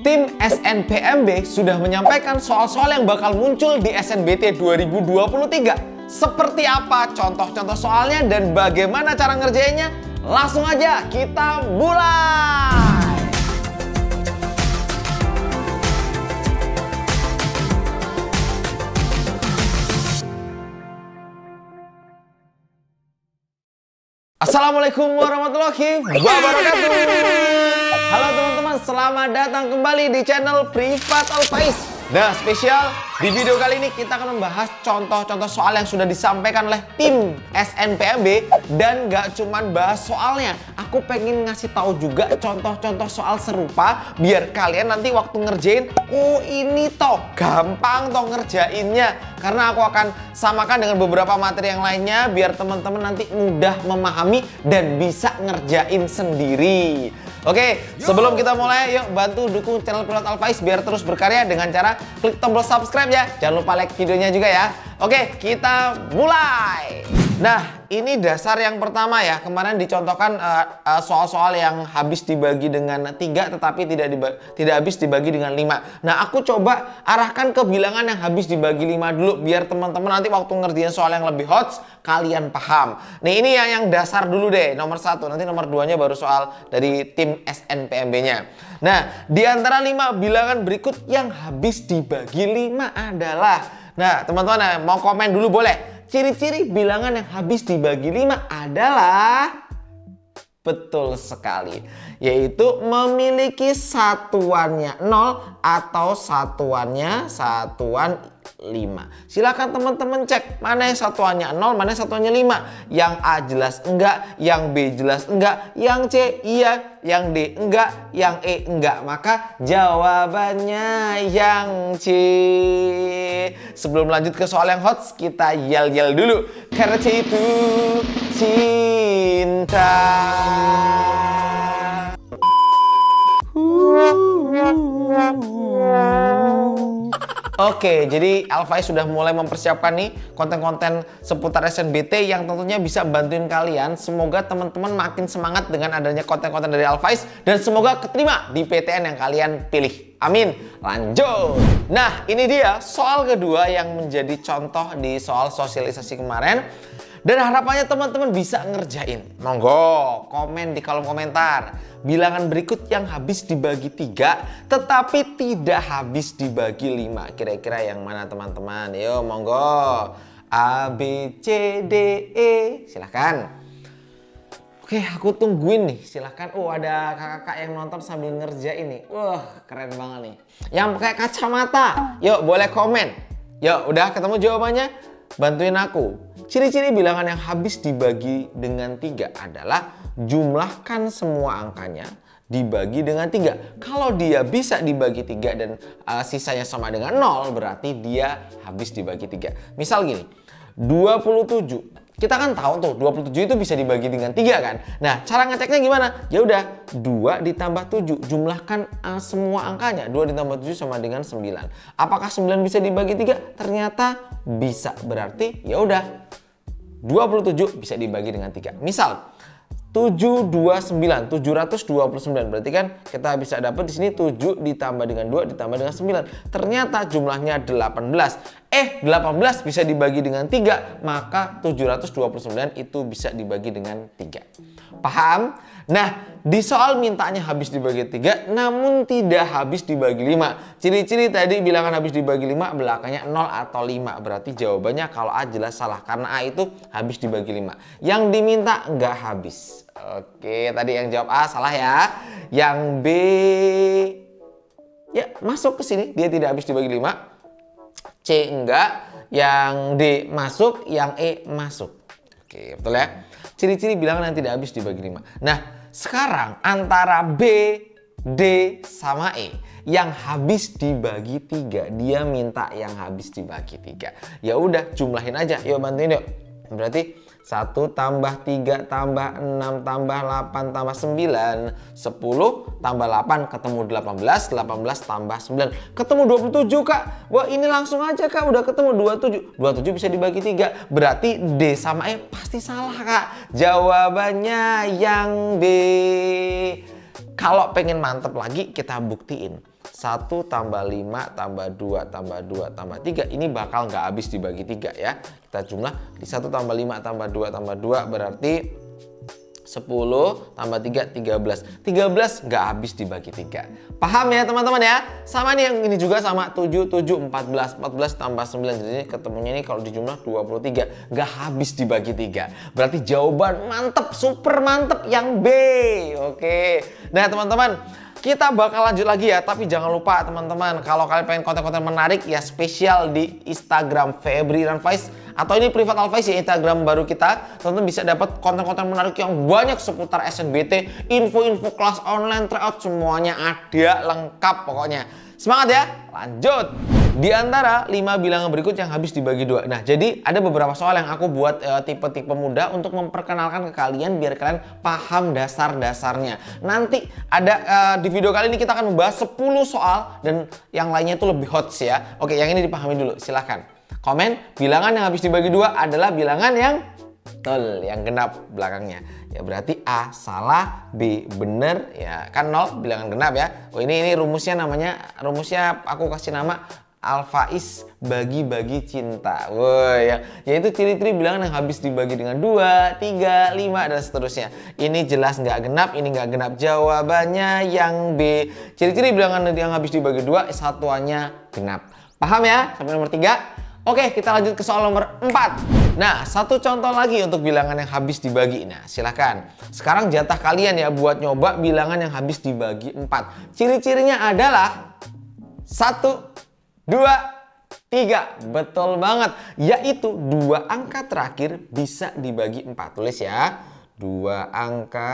Tim SNPMB sudah menyampaikan soal-soal yang bakal muncul di SNBT 2023. Seperti apa contoh-contoh soalnya dan bagaimana cara ngerjainnya? Langsung aja kita mulai! Assalamualaikum warahmatullahi wabarakatuh. Halo teman-teman, selamat datang kembali di channel Privat Alfaiz. Nah, spesial di video kali ini kita akan membahas contoh-contoh soal yang sudah disampaikan oleh tim SNPMB. Dan gak cuman bahas soalnya, aku pengen ngasih tahu juga contoh-contoh soal serupa biar kalian nanti waktu ngerjain, oh ini toh gampang toh ngerjainnya. Karena aku akan samakan dengan beberapa materi yang lainnya biar teman-teman nanti mudah memahami dan bisa ngerjain sendiri. Oke, sebelum kita mulai, yuk bantu dukung channel Privat Alfaiz biar terus berkarya dengan cara klik tombol subscribe ya. Jangan lupa like videonya juga ya. Oke, kita mulai. Nah, ini dasar yang pertama ya. Kemarin dicontohkan soal-soal yang habis dibagi dengan 3 tetapi tidak habis dibagi dengan 5. Nah, aku coba arahkan ke bilangan yang habis dibagi 5 dulu biar teman-teman nanti waktu ngerjain soal yang lebih hot kalian paham. Nih, ini yang dasar dulu deh, nomor 1. Nanti nomor 2-nya baru soal dari tim SNPMB-nya. Nah, di antara 5 bilangan berikut yang habis dibagi 5 adalah, nah, teman-teman mau komen dulu boleh. Ciri-ciri bilangan yang habis dibagi 5 adalah, betul sekali, yaitu memiliki satuannya 0 atau satuan 5. Silakan teman-teman cek mana yang satuannya 0, mana yang satuannya 5. Yang A jelas enggak, yang B jelas enggak, yang C iya, yang D enggak, yang E enggak. Maka jawabannya yang C. Sebelum lanjut ke soal yang hot, kita yel-yel dulu. Karena C itu cinta. Oke, jadi Alfaiz sudah mulai mempersiapkan nih konten-konten seputar SNBT yang tentunya bisa bantuin kalian. Semoga teman-teman makin semangat dengan adanya konten-konten dari Alfaiz dan semoga keterima di PTN yang kalian pilih. Amin. Lanjut. Nah, ini dia soal kedua yang menjadi contoh di soal sosialisasi kemarin. Dan harapannya teman-teman bisa ngerjain. Monggo, komen di kolom komentar. Bilangan berikut yang habis dibagi 3 tetapi tidak habis dibagi 5. Kira-kira yang mana teman-teman? Yo, monggo. A, B, C, D, E. Silahkan. Oke, aku tungguin nih. Silahkan. Oh, ada kakak-kakak yang nonton sambil ngerjain nih. Wah, keren banget nih. Yang pakai kacamata. Yuk, boleh komen. Yuk, udah ketemu jawabannya? Bantuin aku. Ciri-ciri bilangan yang habis dibagi dengan 3 adalah jumlahkan semua angkanya dibagi dengan 3. Kalau dia bisa dibagi 3 dan sisanya sama dengan 0, berarti dia habis dibagi 3. Misal gini, 27. Kita kan tahu tuh 27 itu bisa dibagi dengan 3 kan. Nah, cara ngeceknya gimana? Ya udah, 2 ditambah 7. Jumlahkan semua angkanya. 2 ditambah 7 sama dengan 9. Apakah 9 bisa dibagi 3? Ternyata bisa. Berarti ya udah, 27 bisa dibagi dengan 3. Misal 729, 729. Berarti kan kita bisa dapat di sini 7 ditambah dengan 2 ditambah dengan 9. Ternyata jumlahnya 18. 18 bisa dibagi dengan 3, maka 729 itu bisa dibagi dengan 3. Paham? Nah, di soal mintanya habis dibagi 3 namun tidak habis dibagi 5. Ciri-ciri tadi bilangan habis dibagi 5 belakangnya 0 atau 5. Berarti jawabannya kalau A jelas salah karena A itu habis dibagi 5. Yang diminta nggak habis. Oke, tadi yang jawab A salah ya. Yang B ya masuk ke sini, dia tidak habis dibagi 5. C enggak, yang D masuk, yang E masuk. Oke, betul ya. Ciri-ciri bilangan yang tidak habis dibagi 5. Nah, sekarang antara B, D, sama E yang habis dibagi 3, dia minta yang habis dibagi 3. Ya udah, jumlahin aja. Yuk bantuin yuk. Berarti 1 tambah 3 tambah 6 tambah 8 tambah 9, 10 tambah 8 ketemu 18, 18 tambah 9 ketemu 27 kak. Wah ini langsung aja kak, udah ketemu 27. 27 bisa dibagi 3, berarti D sama E pasti salah kak. Jawabannya yang B. Kalau pengen mantep lagi, kita buktiin. 1 tambah 5 tambah 2 tambah 2 tambah 3 ini bakal nggak habis dibagi 3 ya. Kita jumlah di 1 tambah 5 tambah 2 tambah 2 berarti 10 tambah 3 13. 13 nggak habis dibagi 3. Paham ya teman-teman ya? Sama nih yang ini juga sama 7 7 14 14 tambah 9 jadi ketemunya ini kalau dijumlah 23 nggak habis dibagi 3. Berarti jawaban mantep, super mantep yang B. Oke. Nah teman-teman, kita bakal lanjut lagi ya, tapi jangan lupa teman-teman, kalau kalian pengen konten-konten menarik ya spesial di Instagram Febri Ranfaiz atau ini Privat Alfaiz ya, Instagram baru kita, teman-teman bisa dapat konten-konten menarik yang banyak seputar SNBT, info-info kelas online, tryout, semuanya ada lengkap pokoknya. Semangat ya, lanjut! Di antara 5 bilangan berikut yang habis dibagi 2. Nah, jadi ada beberapa soal yang aku buat tipe-tipe mudah untuk memperkenalkan ke kalian biar kalian paham dasar-dasarnya. Nanti ada di video kali ini kita akan membahas 10 soal dan yang lainnya itu lebih hot ya. Oke, yang ini dipahami dulu, silahkan. Komen, bilangan yang habis dibagi 2 adalah bilangan yang yang genap belakangnya. Ya berarti A salah, B bener ya. Kan 0 bilangan genap ya. Oh ini rumusnya rumusnya aku kasih nama Alfaiz bagi-bagi cinta. Wah ya, yaitu ciri-ciri bilangan yang habis dibagi dengan 2, 3, 5 dan seterusnya. Ini jelas nggak genap, ini nggak genap. Jawabannya yang B. Ciri-ciri bilangan yang habis dibagi 2 satuannya genap. Paham ya? Sampai nomor 3. Oke, kita lanjut ke soal nomor 4. Nah, satu contoh lagi untuk bilangan yang habis dibagi. Nah, silahkan. Sekarang jatah kalian ya buat nyoba bilangan yang habis dibagi 4. Ciri-cirinya adalah 1, 2, 3. Betul banget. Yaitu 2 angka terakhir bisa dibagi 4. Tulis ya. 2 angka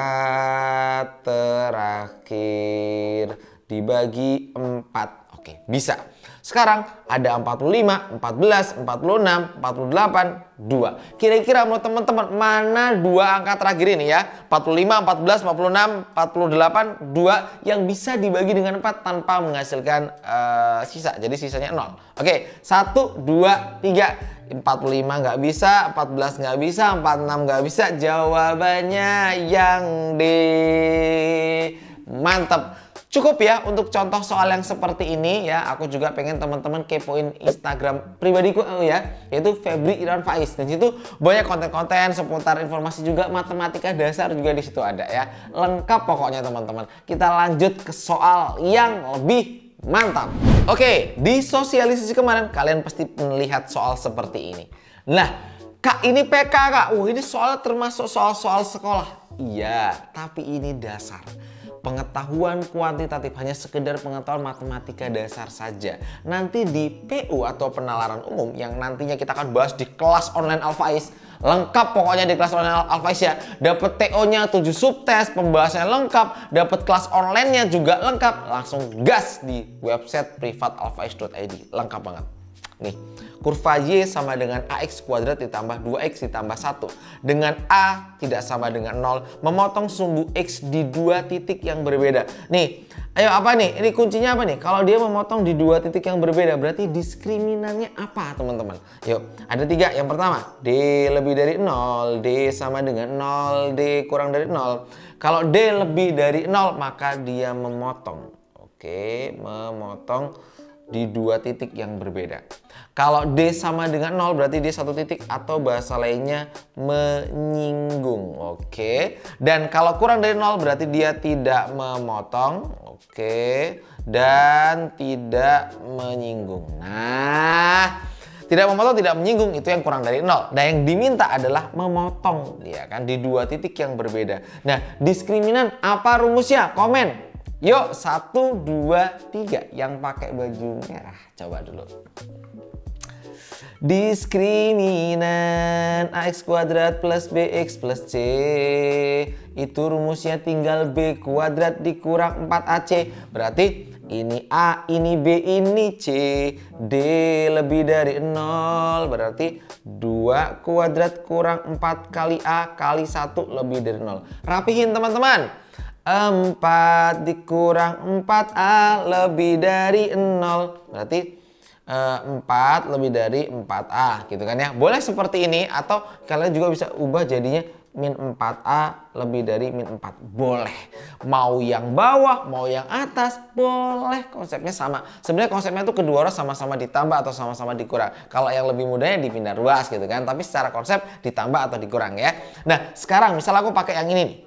terakhir dibagi 4. Oke, bisa. Sekarang ada 45, 14, 46, 48, 2. Kira-kira menurut teman-teman mana 2 angka terakhir ini ya? 45, 14, 46, 48, 2 yang bisa dibagi dengan 4 tanpa menghasilkan sisa. Jadi sisanya 0. Oke, 1, 2, 3. 45 nggak bisa, 14 nggak bisa, 46 nggak bisa. Jawabannya yang D. Mantap. Cukup ya untuk contoh soal yang seperti ini ya. Aku juga pengen teman-teman kepoin Instagram pribadiku ya, yaitu Febri Ranfaiz. Dan situ banyak konten-konten seputar informasi juga matematika dasar juga di situ ada ya. Lengkap pokoknya teman-teman. Kita lanjut ke soal yang lebih mantap. Oke, di sosialisasi kemarin kalian pasti melihat soal seperti ini. Nah, Kak ini PK Kak. Ini soal termasuk soal-soal sekolah. Iya, tapi ini dasar. Pengetahuan kuantitatif hanya sekedar pengetahuan matematika dasar saja. Nanti di PU atau penalaran umum yang nantinya kita akan bahas di kelas online Alfaiz, lengkap pokoknya di kelas online Alfaiz ya. Dapat TO-nya 7 subtes, pembahasannya lengkap, dapat kelas online-nya juga lengkap. Langsung gas di website privatalfaiz.id. Lengkap banget. Nih, kurva Y sama dengan AX kuadrat ditambah 2X ditambah 1. Dengan A tidak sama dengan 0. Memotong sumbu X di 2 titik yang berbeda. Nih, ayo apa nih? Ini kuncinya apa nih? Kalau dia memotong di 2 titik yang berbeda, berarti diskriminannya apa teman-teman? Yuk, ada 3. Yang pertama, D lebih dari 0. D sama dengan 0. D kurang dari 0. Kalau D lebih dari 0, maka dia memotong. Oke, memotong di 2 titik yang berbeda. Kalau D sama dengan 0 berarti dia 1 titik atau bahasa lainnya menyinggung. Oke. Dan kalau kurang dari 0 berarti dia tidak memotong. Oke. Dan tidak menyinggung. Nah, tidak memotong, tidak menyinggung itu yang kurang dari 0. Nah, yang diminta adalah memotong ya kan di 2 titik yang berbeda. Nah, diskriminan apa rumusnya? Komen. Yuk, 1, 2, 3 yang pakai baju merah. Coba dulu. Diskriminan AX kuadrat plus BX plus C. Itu rumusnya tinggal B kuadrat dikurang 4AC. Berarti ini A, ini B, ini C. D lebih dari 0. Berarti 2 kuadrat kurang 4 kali A kali 1 lebih dari 0. Rapihin teman-teman. 4 dikurang 4A lebih dari 0. Berarti 4 lebih dari 4A gitu kan ya. Boleh seperti ini atau kalian juga bisa ubah jadinya min 4A lebih dari min 4. Boleh. Mau yang bawah, mau yang atas, boleh. Konsepnya sama. Sebenarnya konsepnya itu kedua orang sama-sama ditambah atau sama-sama dikurang. Kalau yang lebih mudahnya dipindah ruas gitu kan. Tapi secara konsep ditambah atau dikurang ya. Nah, sekarang misal aku pakai yang ini nih.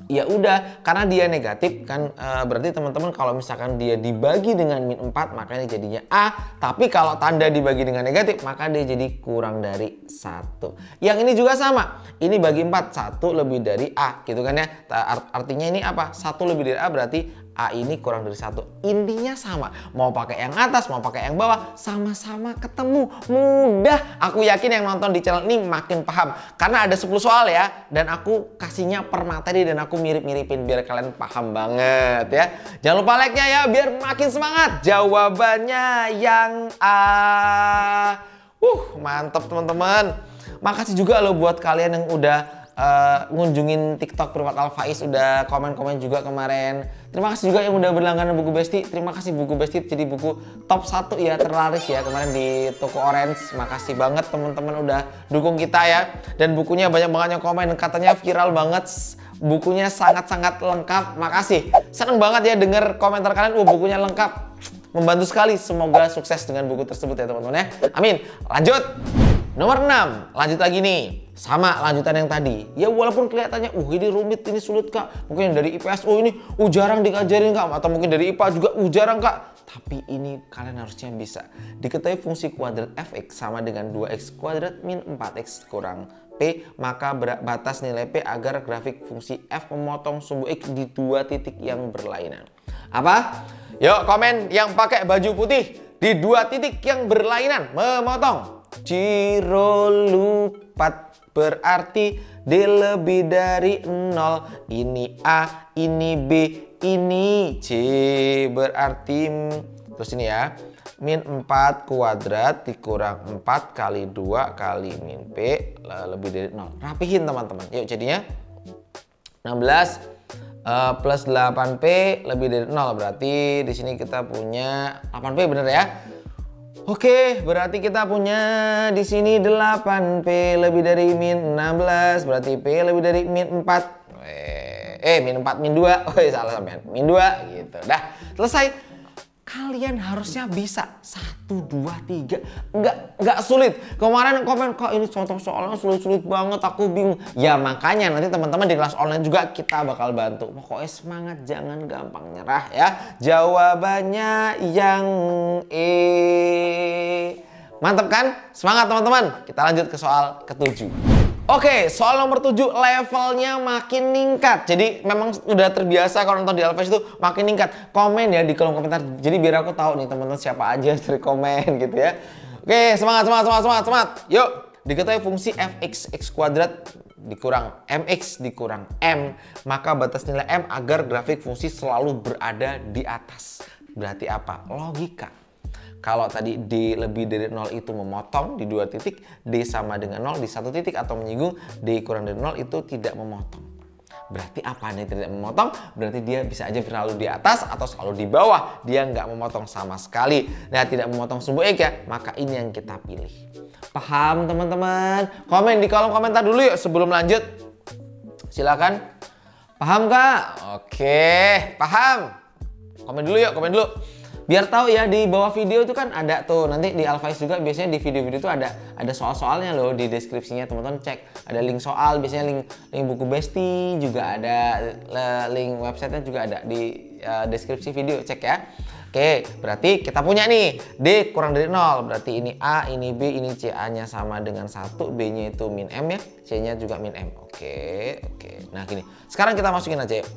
Ya udah, karena dia negatif kan berarti teman-teman kalau misalkan dia dibagi dengan min 4 maka ini jadinya A. Tapi kalau tanda dibagi dengan negatif maka dia jadi kurang dari 1. Yang ini juga sama. Ini bagi 4, 1 lebih dari A gitu kan ya. Artinya ini apa? 1 lebih dari A berarti A ini kurang dari 1. Intinya sama. Mau pakai yang atas, mau pakai yang bawah, sama-sama ketemu. Mudah. Aku yakin yang nonton di channel ini makin paham. Karena ada 10 soal ya. Dan aku kasihnya per materi dan aku mirip-miripin biar kalian paham banget ya. Jangan lupa like-nya ya biar makin semangat. Jawabannya yang A. Mantap teman-teman. Makasih juga loh buat kalian yang udah ngunjungin TikTok Privat Alfaiz, udah komen-komen juga kemarin. Terima kasih juga yang udah berlangganan buku Besti. Terima kasih buku Besti jadi buku top 1 ya, terlaris ya kemarin di toko Orange. Makasih banget teman-teman udah dukung kita ya. Dan bukunya banyak banget yang komen katanya viral banget. Bukunya sangat-sangat lengkap. Makasih. Seneng banget ya denger komentar kalian. Bukunya lengkap. Membantu sekali. Semoga sukses dengan buku tersebut ya teman-teman ya. Amin. Lanjut. Nomor 6, lanjut lagi nih. Sama lanjutan yang tadi. Ya walaupun kelihatannya, ini rumit, ini sulit kak. Mungkin yang dari IPS, ini jarang dikajarin kak. Atau mungkin dari IPA juga, jarang kak. Tapi ini kalian harusnya bisa. Diketahui fungsi kuadrat fx sama dengan 2x kuadrat min 4x kurang P. Maka batas nilai P agar grafik fungsi f memotong sumbu x di 2 titik yang berlainan. Apa? Yuk komen yang pakai baju putih. Di 2 titik yang berlainan memotong. Ciro lupat berarti D lebih dari 0. Ini A, ini B, ini C. Berarti terus ini ya. Min 4 kuadrat dikurang 4 kali 2 kali min P lebih dari 0. Rapihin teman-teman. Yuk jadinya 16 plus 8P lebih dari 0. Berarti di sini kita punya 8P bener ya. Oke, berarti kita punya di sini 8P lebih dari min 16, berarti P lebih dari min 4. Min 4 min 2. Salah sampean. Min 2 gitu. Dah, selesai. Kalian harusnya bisa 1 2 3. Enggak sulit. Kemarin komen kok ini contoh soalnya sulit-sulit banget, aku bingung. Ya makanya nanti teman-teman di kelas online juga kita bakal bantu. Pokoknya semangat, jangan gampang nyerah ya. Jawabannya yang E. Mantap kan? Semangat teman-teman. Kita lanjut ke soal ke-7. Oke, soal nomor 7 levelnya makin ningkat. Jadi memang udah terbiasa kalau nonton di Alfaiz itu makin ningkat. Komen ya di kolom komentar. Jadi biar aku tahu nih teman-teman siapa aja yang sering komen gitu ya. Oke, semangat. Yuk, diketahui fungsi fx x kuadrat dikurang mx dikurang m, maka batas nilai m agar grafik fungsi selalu berada di atas. Berarti apa? Logika. Kalau tadi D lebih dari 0 itu memotong di 2 titik, D sama dengan 0 di 1 titik atau menyinggung, D kurang dari 0 itu tidak memotong. Berarti apa nih tidak memotong? Berarti dia bisa aja selalu di atas atau selalu di bawah. Dia nggak memotong sama sekali. Nah, tidak memotong sumbu X ya, maka ini yang kita pilih. Paham teman-teman? Komen di kolom komentar dulu yuk sebelum lanjut. Silakan. Paham kak? Oke, paham. Komen dulu yuk, komen dulu. Biar tahu ya di bawah video itu kan ada tuh nanti di Alfaiz juga biasanya di video-video itu ada soal-soalnya loh di deskripsinya, teman-teman cek ada link soal, biasanya link buku Besti juga ada, link websitenya juga ada di deskripsi video, cek ya. Oke, berarti kita punya nih D kurang dari 0, berarti ini A, ini B, ini C. A-nya sama dengan 1, B-nya itu min M ya, C-nya juga min M. Oke. Nah gini, sekarang kita masukin aja yuk.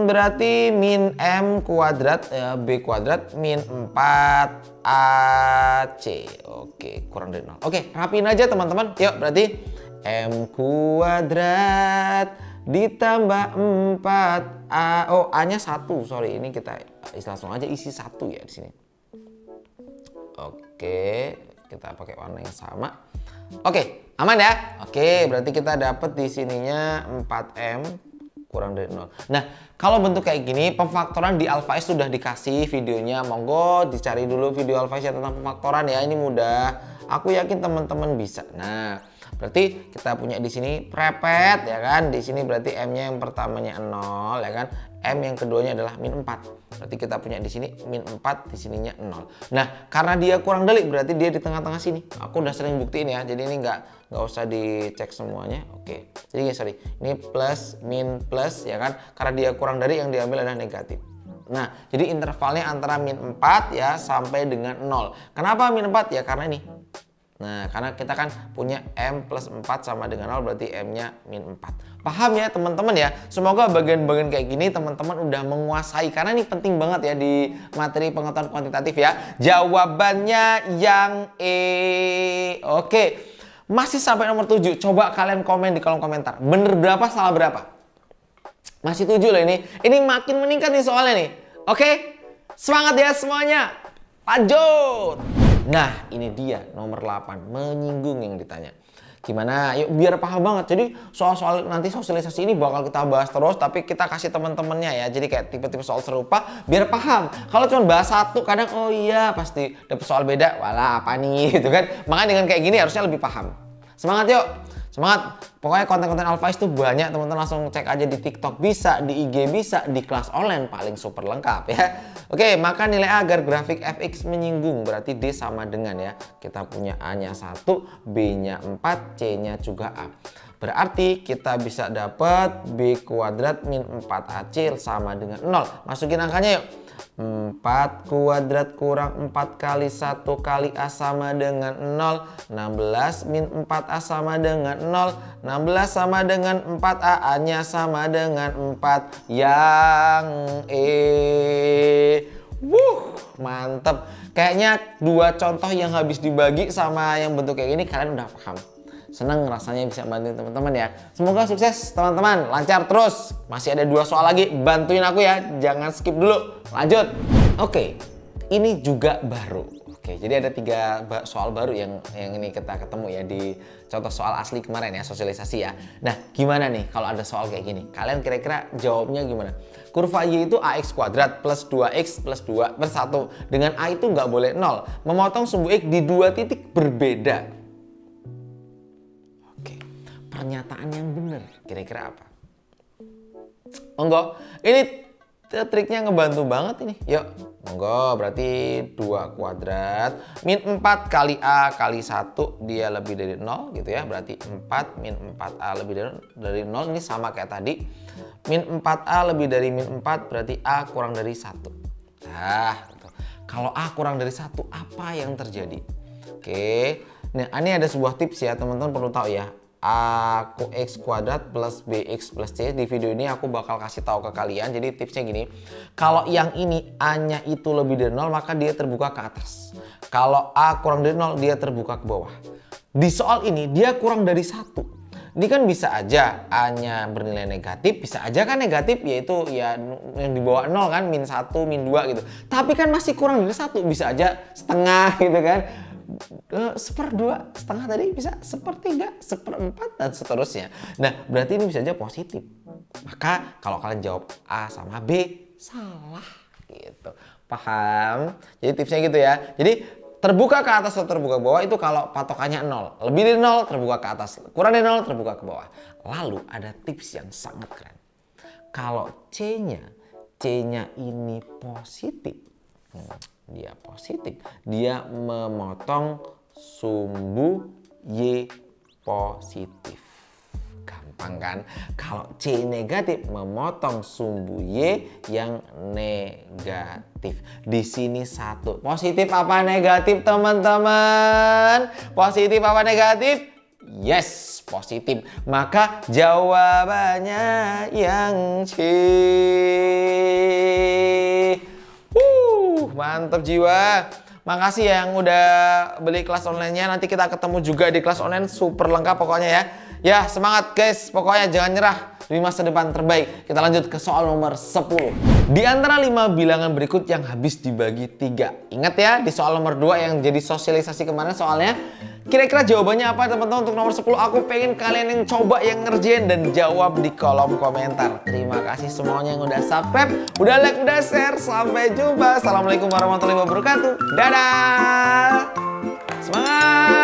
Berarti min M kuadrat B kuadrat min 4AC. Oke, kurang dari 0. Oke, rapiin aja teman-teman. Yuk, berarti M kuadrat ditambah 4A. Oh, A-nya 1. Sorry, ini kita langsung aja isi 1 ya di sini. Oke, kita pakai warna yang sama. Oke, aman ya? Oke, berarti kita dapat di sininya 4M kurang dari 0. Nah, kalau bentuk kayak gini, pemfaktoran di Alfaiz sudah dikasih videonya. Monggo dicari dulu video Alfaiz tentang pemfaktoran ya. Ini mudah. Aku yakin teman-teman bisa. Nah, Berarti kita punya di sini prepet ya kan. Di sini berarti M-nya yang pertamanya 0 ya kan. M yang keduanya adalah min 4. Berarti kita punya di sini min 4, di sininya 0. Nah, karena dia kurang dari berarti dia di tengah-tengah sini. Aku udah sering buktiin ya. Jadi ini nggak usah dicek semuanya. Oke. Jadi sorry, ini plus min plus ya kan. Karena dia kurang dari yang diambil adalah negatif. Nah, jadi intervalnya antara min 4 ya sampai dengan 0. Kenapa min 4? Ya karena ini. Nah, karena kita kan punya M plus 4 sama dengan 0, berarti M-nya min 4. Paham ya teman-teman ya? Semoga bagian-bagian kayak gini teman-teman udah menguasai. Karena ini penting banget ya di materi pengetahuan kuantitatif ya. Jawabannya yang E. Oke, masih sampai nomor 7. Coba kalian komen di kolom komentar. Bener berapa, salah berapa? Masih 7 loh ini. Ini makin meningkat nih soalnya nih. Oke, semangat ya semuanya. Lanjut. Nah, ini dia nomor 8, menyinggung yang ditanya. Gimana? Yuk biar paham banget. Jadi soal-soal nanti sosialisasi ini bakal kita bahas terus, tapi kita kasih teman-temannya ya. Jadi kayak tipe-tipe soal serupa biar paham. Kalau cuma bahas satu kadang oh iya pasti dapet soal beda. Walah apa nih gitu kan. Makanya dengan kayak gini harusnya lebih paham. Semangat yuk. Semangat. Pokoknya konten-konten Alphais tuh banyak, teman-teman langsung cek aja di TikTok bisa, di IG bisa, di kelas online paling super lengkap ya. Oke, maka nilai A agar grafik fx menyinggung berarti D sama dengan ya. Kita punya A-nya 1, B-nya 4, C-nya juga A. Berarti kita bisa dapat B kuadrat min 4AC sama dengan 0. Masukin angkanya yuk. 4 kuadrat kurang 4 kali 1 kali A sama dengan 0. 16 min 4A sama dengan 0. 16 sama dengan 4A, A-nya sama dengan 4. Yang E. Mantep. Kayaknya dua contoh yang habis dibagi sama yang bentuk kayak gini kalian udah paham. Seneng rasanya bisa bantuin teman-teman ya. Semoga sukses teman-teman, lancar terus. Masih ada 2 soal lagi, bantuin aku ya. Jangan skip dulu. Lanjut. Oke, ini juga baru. Oke, jadi ada 3 soal baru yang ini kita ketemu ya di contoh soal asli kemarin ya, sosialisasi ya. Nah, gimana nih kalau ada soal kayak gini? Kalian kira-kira jawabnya gimana? Kurva Y itu AX kuadrat plus 2X plus 2 per 1. Dengan A itu nggak boleh 0. Memotong sumbu X di 2 titik berbeda. Pernyataan yang benar kira-kira apa? Monggo, ini triknya ngebantu banget ini. Yuk, monggo, berarti 2 kuadrat min 4 kali A kali 1 dia lebih dari 0 gitu ya. Berarti 4 min 4A lebih dari 0, ini sama kayak tadi. Min 4A lebih dari min 4 berarti A kurang dari 1. Nah, gitu. Kalau A kurang dari 1 apa yang terjadi? Oke, nah ini ada sebuah tips ya, teman-teman perlu tahu ya. Aku X kuadrat plus BX plus C. Di video ini aku bakal kasih tahu ke kalian. Jadi tipsnya gini, kalau yang ini A-nya itu lebih dari 0 maka dia terbuka ke atas. Kalau A kurang dari 0 dia terbuka ke bawah. Di soal ini dia kurang dari 1. Ini kan bisa aja A-nya bernilai negatif, bisa aja kan negatif yaitu ya yang di bawah 0 kan, min 1, min 2 gitu. Tapi kan masih kurang dari 1, bisa aja setengah gitu kan. 1/2, setengah tadi bisa 1/3, 1/4 dan seterusnya. Nah, berarti ini bisa aja positif. Maka kalau kalian jawab A sama B salah gitu. Paham? Jadi tipsnya gitu ya. Jadi terbuka ke atas atau terbuka ke bawah itu kalau patokannya 0. Lebih dari 0 terbuka ke atas, kurang dari 0 terbuka ke bawah. Lalu ada tips yang sangat keren. Kalau C-nya ini positif. Dia positif, dia memotong sumbu Y positif. Gampang kan? Kalau C negatif memotong sumbu Y yang negatif. Di sini 1. Positif apa negatif teman-teman? Positif apa negatif? Yes, positif. Maka jawabannya yang C. Mantap jiwa. Makasih ya yang udah beli kelas online-nya. Nanti kita ketemu juga di kelas online super lengkap pokoknya ya. Ya semangat guys. Pokoknya jangan nyerah. Demi masa depan terbaik. Kita lanjut ke soal nomor 10. Di antara 5 bilangan berikut yang habis dibagi 3. Ingat ya di soal nomor 2 yang jadi sosialisasi kemarin soalnya. Kira-kira jawabannya apa teman-teman untuk nomor 10? Aku pengen kalian yang coba yang ngerjain dan jawab di kolom komentar. Terima kasih semuanya yang udah subscribe, udah like, udah share. Sampai jumpa. Assalamualaikum warahmatullahi wabarakatuh. Dadah. Semangat.